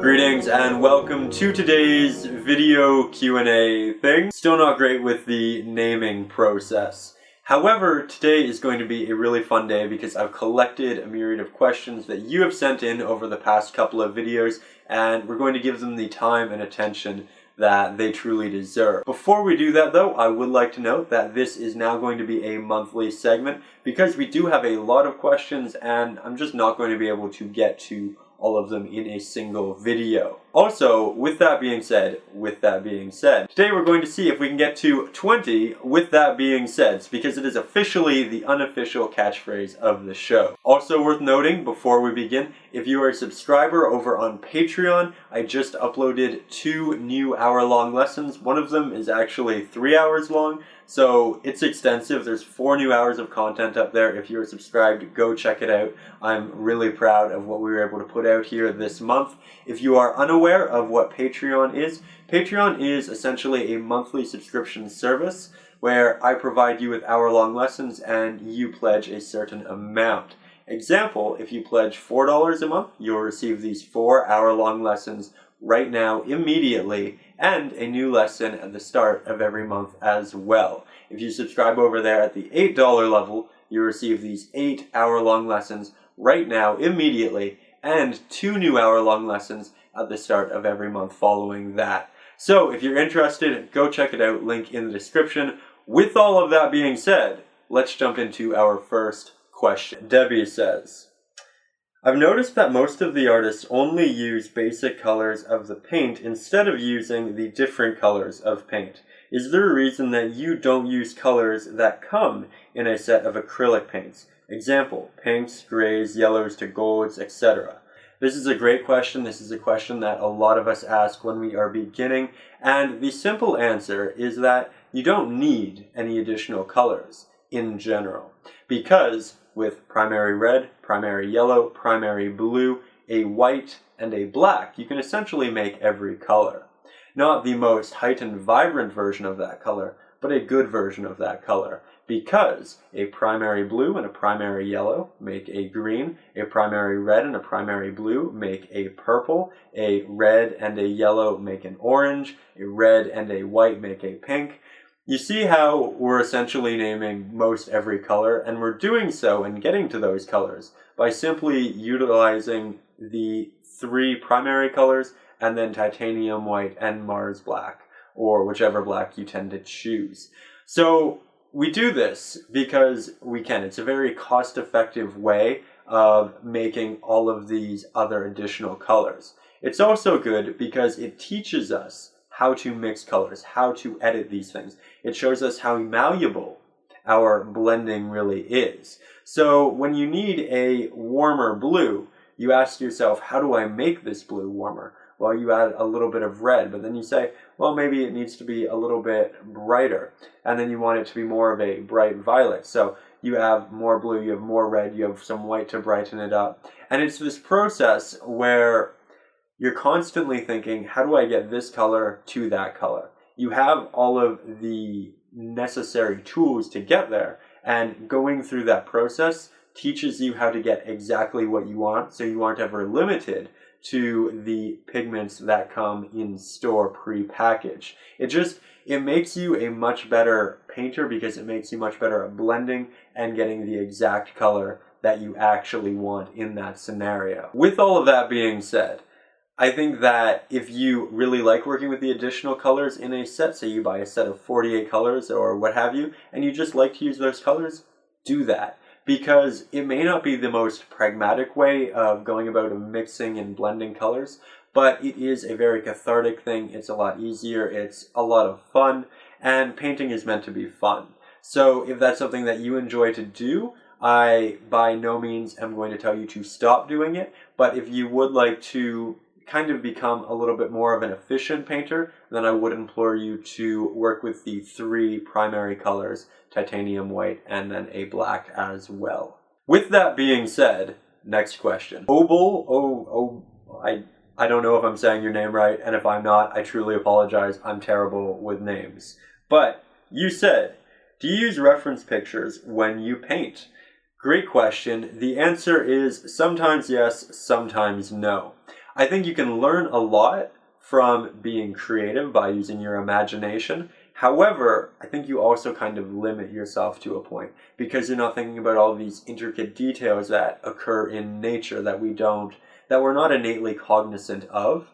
Greetings and welcome to today's video Q&A thing. Still not great with the naming process. However, today is going to be a really fun day because I've collected a myriad of questions that you have sent in over the past couple of videos, and we're going to give them the time and attention that they truly deserve. Before we do that though, I would like to note that this is now going to be a monthly segment because we do have a lot of questions and I'm just not going to be able to get to all of them in a single video. Also, with that being said, today we're going to see if we can get to 20 with that being said, because it is officially the unofficial catchphrase of the show. Also worth noting before we begin, if you are a subscriber over on Patreon, I just uploaded 2 new hour-long lessons. One of them is actually 3 hours long, so it's extensive. There's 4 new hours of content up there. If you're subscribed, go check it out. I'm really proud of what we were able to put out here this month. If you are unaware of what Patreon is essentially a monthly subscription service where I provide you with hour-long lessons and you pledge a certain amount. Example, if you pledge $4 a month, you'll receive these 4 hour-long lessons right now, immediately, and a new lesson at the start of every month as well. If you subscribe over there at the $8 level, you receive these 8 hour-long lessons right now, immediately, and 2 new hour-long lessons at the start of every month following that. So if you're interested, go check it out, link in the description. With all of that being said, let's jump into our first question. Debbie says, I've noticed that most of the artists only use basic colors of the paint instead of using the different colors of paint. Is there a reason that you don't use colors that come in a set of acrylic paints? Example, pinks, grays, yellows to golds, etc. This is a great question. This is a question that a lot of us ask when we are beginning, and the simple answer is that you don't need any additional colors in general, because with primary red, primary yellow, primary blue, a white, and a black, you can essentially make every color. Not the most heightened, vibrant version of that color, but a good version of that color, because a primary blue and a primary yellow make a green, a primary red and a primary blue make a purple, a red and a yellow make an orange, a red and a white make a pink. You see how we're essentially naming most every color, and we're doing so and getting to those colors by simply utilizing the 3 primary colors and then titanium white and Mars black, or whichever black you tend to choose. So we do this because we can. It's a very cost-effective way of making all of these other additional colors. It's also good because it teaches us how to mix colors, how to edit these things. It shows us how malleable our blending really is. So when you need a warmer blue, you ask yourself, how do I make this blue warmer? Well, you add a little bit of red, but then you say, well, maybe it needs to be a little bit brighter. And then you want it to be more of a bright violet. So you have more blue, you have more red, you have some white to brighten it up. And it's this process where you're constantly thinking, how do I get this color to that color? You have all of the necessary tools to get there, and going through that process teaches you how to get exactly what you want, so you aren't ever limited to the pigments that come in store pre-packaged. It makes you a much better painter because it makes you much better at blending and getting the exact color that you actually want in that scenario. With all of that being said, I think that if you really like working with the additional colors in a set, say you buy a set of 48 colors or what have you, and you just like to use those colors, do that. Because it may not be the most pragmatic way of going about mixing and blending colors, but it is a very cathartic thing. It's a lot easier, it's a lot of fun, and painting is meant to be fun. So if that's something that you enjoy to do, I by no means am going to tell you to stop doing it, but if you would like to kind of become a little bit more of an efficient painter, then I would implore you to work with the 3 primary colors, titanium white and then a black as well. With that being said, next question. I don't know if I'm saying your name right, and if I'm not, I truly apologize. I'm terrible with names. But you said, do you use reference pictures when you paint? Great question. The answer is sometimes yes, sometimes no. I think you can learn a lot from being creative by using your imagination. However, I think you also kind of limit yourself to a point because you're not thinking about all these intricate details that occur in nature that we're not innately cognizant of.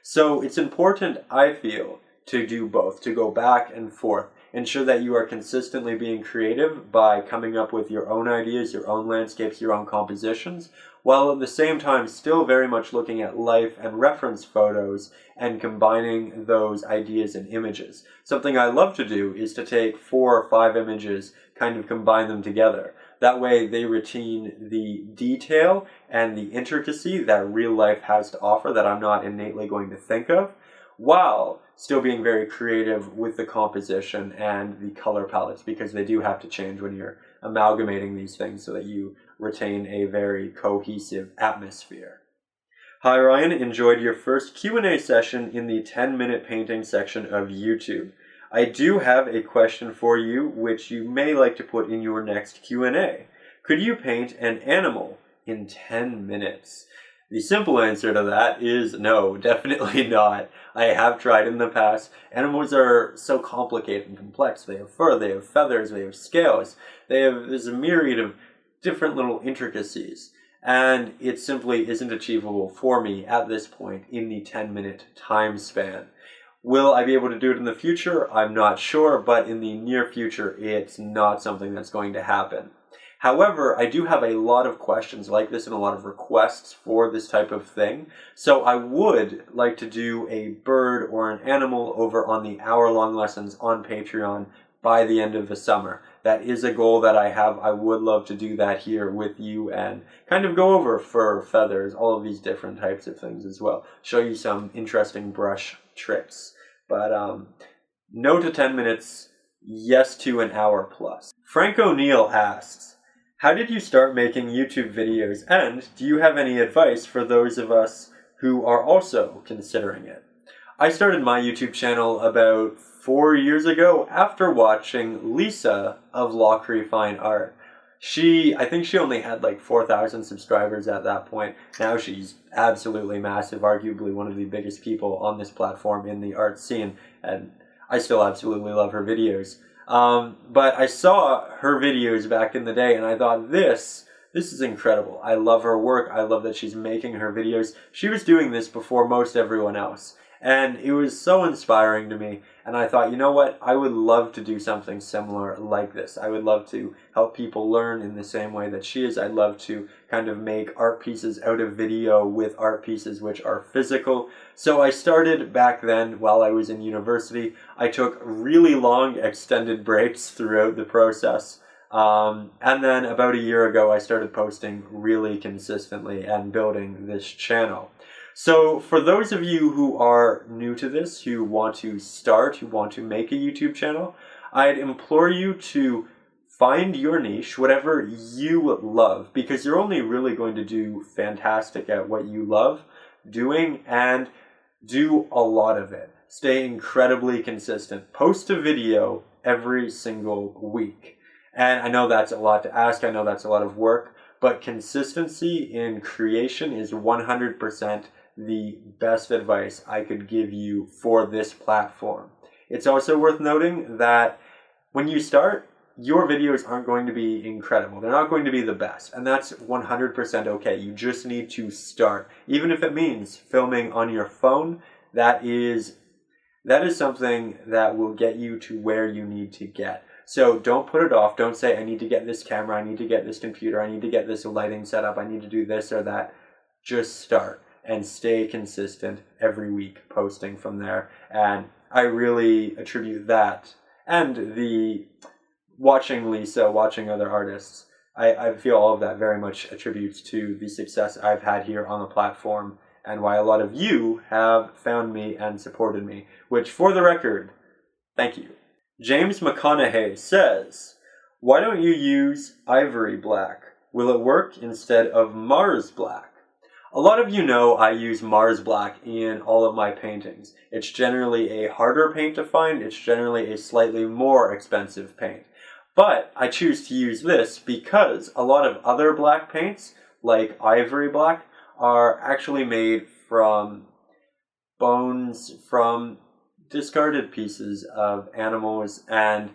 So it's important, I feel, to do both, to go back and forth. Ensure that you are consistently being creative by coming up with your own ideas, your own landscapes, your own compositions, while at the same time still very much looking at life and reference photos and combining those ideas and images. Something I love to do is to take 4 or 5 images, kind of combine them together. That way they retain the detail and the intricacy that real life has to offer that I'm not innately going to think of, while still being very creative with the composition and the color palettes, because they do have to change when you're amalgamating these things so that you retain a very cohesive atmosphere. Hi Ryan, enjoyed your first Q&A session in the 10-minute painting section of YouTube. I do have a question for you which you may like to put in your next Q&A. Could you paint an animal in 10 minutes? The simple answer to that is no, definitely not. I have tried in the past. Animals are so complicated and complex. They have fur, they have feathers, they have scales. There's a myriad of different little intricacies. And it simply isn't achievable for me at this point in the 10-minute time span. Will I be able to do it in the future? I'm not sure, but in the near future, it's not something that's going to happen. However, I do have a lot of questions like this and a lot of requests for this type of thing. So I would like to do a bird or an animal over on the hour-long lessons on Patreon by the end of the summer. That is a goal that I have. I would love to do that here with you and kind of go over fur, feathers, all of these different types of things as well. Show you some interesting brush tricks. But no to 10 minutes, yes to an hour plus. Frank O'Neill asks, how did you start making YouTube videos, and do you have any advice for those of us who are also considering it? I started my YouTube channel about 4 years ago after watching Lisa of Lockery Fine Art. I think she only had like 4,000 subscribers at that point. Now she's absolutely massive, arguably one of the biggest people on this platform in the art scene, and I still absolutely love her videos. But I saw her videos back in the day and I thought, this is incredible. I love her work. I love that she's making her videos. She was doing this before most everyone else. And it was so inspiring to me. And I thought, you know what? I would love to do something similar like this. I would love to help people learn in the same way that she is. I'd love to kind of make art pieces out of video with art pieces which are physical. So I started back then while I was in university. I took really long extended breaks throughout the process. And then about a year ago, I started posting really consistently and building this channel. So for those of you who are new to this, who want to start, who want to make a YouTube channel, I'd implore you to find your niche, whatever you love, because you're only really going to do fantastic at what you love doing, and do a lot of it. Stay incredibly consistent. Post a video every single week. And I know that's a lot to ask, I know that's a lot of work, but consistency in creation is 100% the best advice I could give you for this platform. It's also worth noting that when you start, your videos aren't going to be incredible. They're not going to be the best, and that's 100% okay. You just need to start. Even if it means filming on your phone, that is something that will get you to where you need to get. So don't put it off. Don't say, I need to get this camera, I need to get this computer, I need to get this lighting set up, I need to do this or that. Just start and stay consistent every week, posting from there. And I really attribute that and the watching Lisa, watching other artists, I feel all of that very much attributes to the success I've had here on the platform and why a lot of you have found me and supported me, which, for the record, thank you. James McConaughey says, why don't you use ivory black? Will it work instead of Mars black? A lot of you know I use Mars black in all of my paintings. It's generally a harder paint to find. It's generally a slightly more expensive paint. But I choose to use this because a lot of other black paints, like ivory black, are actually made from bones from discarded pieces of animals, and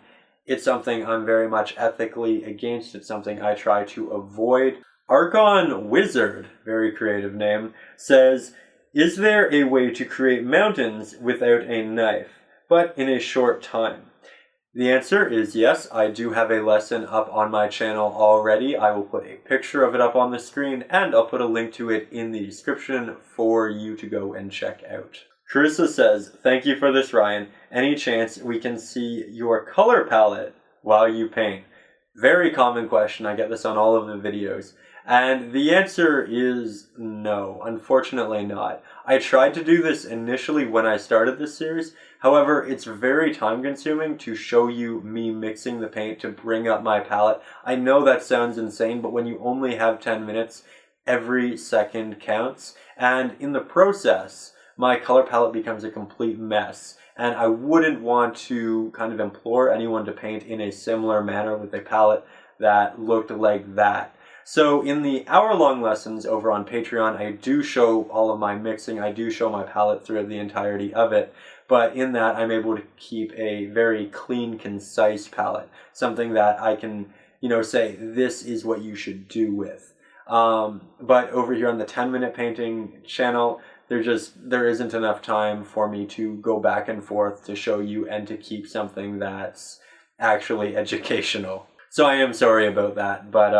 it's something I'm very much ethically against. It's something I try to avoid. Archon Wizard, very creative name, says, is there a way to create mountains without a knife, but in a short time? The answer is yes. I do have a lesson up on my channel already. I will put a picture of it up on the screen, and I'll put a link to it in the description for you to go and check out. Carissa says, thank you for this, Ryan. Any chance we can see your color palette while you paint? Very common question. I get this on all of the videos. And the answer is no, unfortunately not. I tried to do this initially when I started this series. However, it's very time consuming to show you me mixing the paint to bring up my palette. I know that sounds insane, but when you only have 10 minutes, every second counts. And in the process, my color palette becomes a complete mess. And I wouldn't want to kind of implore anyone to paint in a similar manner with a palette that looked like that. So in the hour-long lessons over on Patreon, I do show all of my mixing. I do show my palette throughout the entirety of it. But in that, I'm able to keep a very clean, concise palette. Something that I can, say, this is what you should do with. But over here on the 10-minute painting channel, there isn't enough time for me to go back and forth to show you and to keep something that's actually educational. So I am sorry about that, but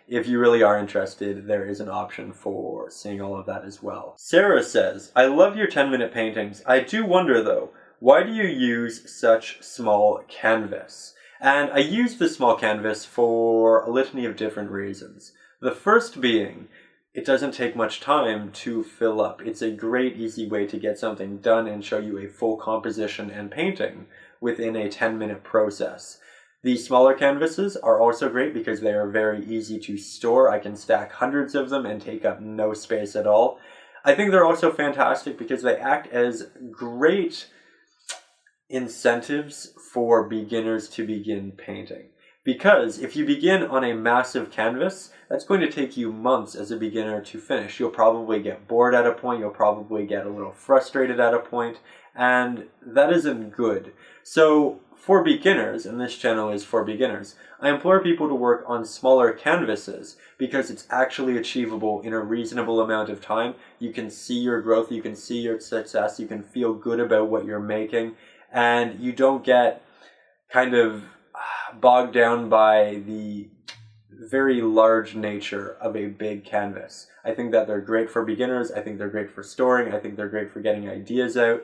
if you really are interested, there is an option for seeing all of that as well. Sarah says, I love your 10-minute paintings. I do wonder though, why do you use such small canvas? And I use the small canvas for a litany of different reasons. The first being, it doesn't take much time to fill up. It's a great, easy way to get something done and show you a full composition and painting within a 10-minute process. The smaller canvases are also great because they are very easy to store. I can stack hundreds of them and take up no space at all. I think they're also fantastic because they act as great incentives for beginners to begin painting. Because if you begin on a massive canvas, that's going to take you months as a beginner to finish. You'll probably get bored at a point, you'll probably get a little frustrated at a point, and that isn't good. So for beginners, and this channel is for beginners, I implore people to work on smaller canvases because it's actually achievable in a reasonable amount of time. You can see your growth, you can see your success, you can feel good about what you're making, and you don't get kind of bogged down by the very large nature of a big canvas. I think that they're great for beginners, I think they're great for storing, I think they're great for getting ideas out.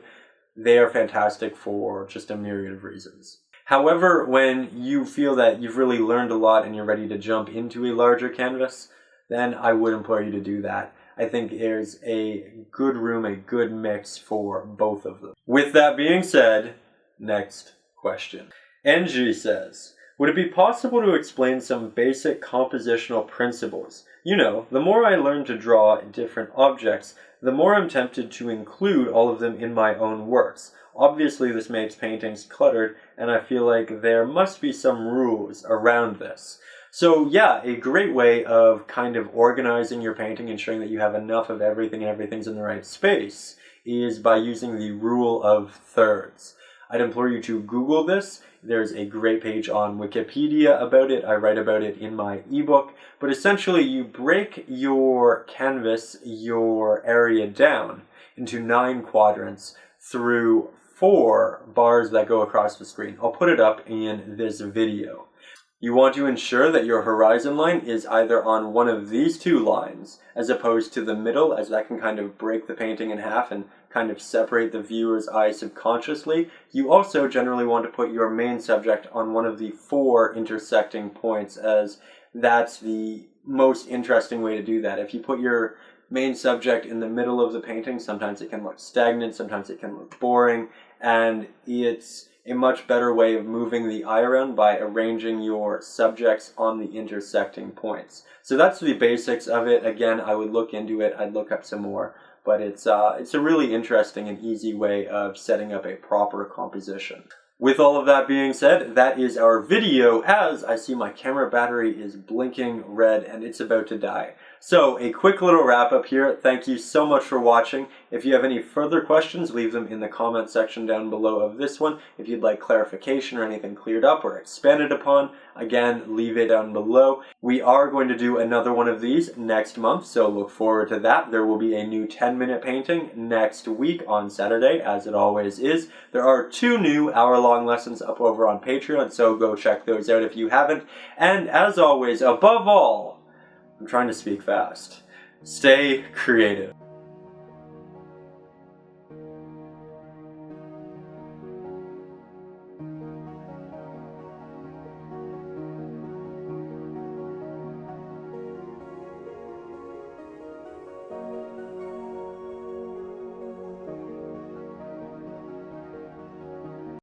They are fantastic for just a myriad of reasons. However, when you feel that you've really learned a lot and you're ready to jump into a larger canvas, then I would implore you to do that. I think there's a good room, a good mix for both of them. With that being said, next question. Angie says, would it be possible to explain some basic compositional principles? The more I learn to draw different objects, the more I'm tempted to include all of them in my own works. Obviously, this makes paintings cluttered, and I feel like there must be some rules around this. So yeah, a great way of kind of organizing your painting, ensuring that you have enough of everything and everything's in the right space, is by using the rule of thirds. I'd implore you to Google this. There's a great page on Wikipedia about it. I write about it in my ebook. But essentially, you break your canvas, your area down into 9 quadrants through 4 bars that go across the screen. I'll put it up in this video. You want to ensure that your horizon line is either on one of these 2 lines as opposed to the middle, as that can kind of break the painting in half and kind of separate the viewer's eye subconsciously. You also generally want to put your main subject on one of the 4 intersecting points, as that's the most interesting way to do that. If you put your main subject in the middle of the painting, sometimes it can look stagnant, sometimes it can look boring, and it's a much better way of moving the eye around by arranging your subjects on the intersecting points. So that's the basics of it. Again, I would look into it, I'd look up some more, but it's a really interesting and easy way of setting up a proper composition. With all of that being said, that is our video, as I see my camera battery is blinking red and it's about to die. So, a quick little wrap up here. Thank you so much for watching. If you have any further questions, leave them in the comment section down below of this one. If you'd like clarification or anything cleared up or expanded upon, again, leave it down below. We are going to do another one of these next month, so look forward to that. There will be a new 10-minute painting next week on Saturday, as it always is. There are 2 new hour-long lessons up over on Patreon, so go check those out if you haven't. And as always, above all, I'm trying to speak fast. Stay creative.